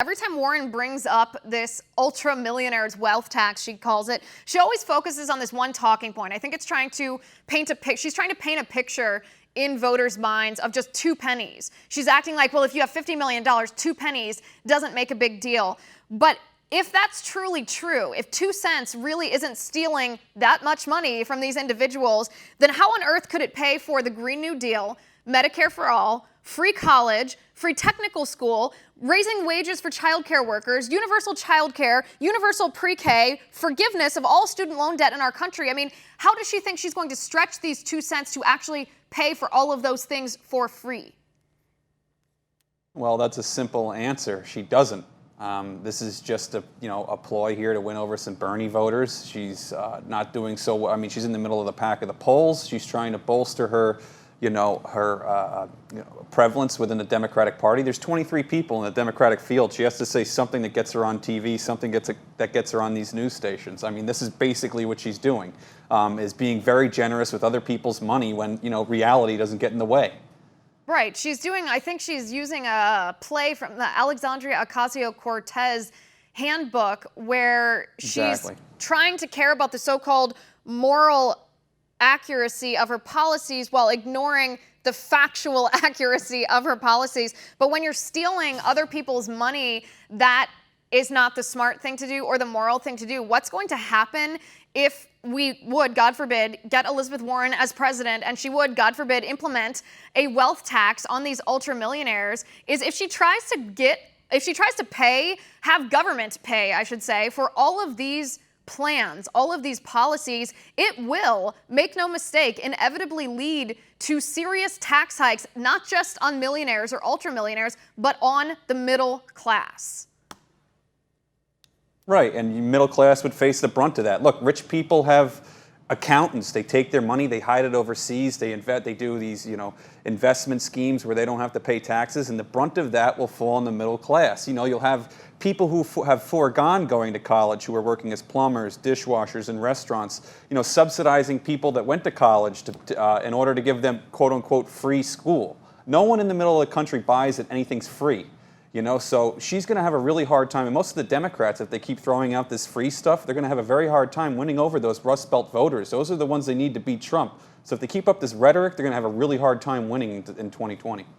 Every time Warren brings up this ultra millionaire's wealth tax, she calls it, she always focuses on this one talking point. I think it's trying to paint a picture. She's trying to paint a picture in voters' minds of just 2 pennies. She's acting like, well, if you have $50 million, 2 pennies doesn't make a big deal. But if that's truly true, if 2 cents really isn't stealing that much money from these individuals, then how on earth could it pay for the Green New Deal, Medicare for all, free college, free technical school, raising wages for childcare workers, universal childcare, universal pre-K, forgiveness of all student loan debt in our country? I mean, how does she think she's going to stretch these 2 cents to actually pay for all of those things for free? Well, that's a simple answer. She doesn't. This is just a ploy here to win over some Bernie voters. She's not doing so well. I mean, she's in the middle of the pack of the polls. She's trying to bolster her prevalence within the Democratic Party. There's 23 people in the Democratic field. She has to say something that gets her on TV, something that gets her on these news stations. I mean, this is basically what she's doing, is being very generous with other people's money when, reality doesn't get in the way. Right. I think she's using a play from the Alexandria Ocasio-Cortez handbook where she's trying to care about the so-called moral accuracy of her policies while ignoring the factual accuracy of her policies. But when you're stealing other people's money, that is not the smart thing to do or the moral thing to do. What's going to happen if we would, God forbid, get Elizabeth Warren as president and she would, God forbid, implement a wealth tax on these ultra millionaires is if she tries to have government pay, I should say, for all of these plans, all of these policies, it will, make no mistake, inevitably lead to serious tax hikes, not just on millionaires or ultra millionaires, but on the middle class. Right, and middle class would face the brunt of that. Look, rich people have accountants. They take their money, they hide it overseas, they do these, investment schemes where they don't have to pay taxes, and the brunt of that will fall on the middle class. You'll have people who have foregone going to college, who are working as plumbers, dishwashers in restaurants, subsidizing people that went to college in order to give them quote-unquote free school. No one in the middle of the country buys that anything's free. So she's going to have a really hard time. And most of the Democrats, if they keep throwing out this free stuff, they're going to have a very hard time winning over those Rust Belt voters. Those are the ones they need to beat Trump. So if they keep up this rhetoric, they're going to have a really hard time winning in 2020.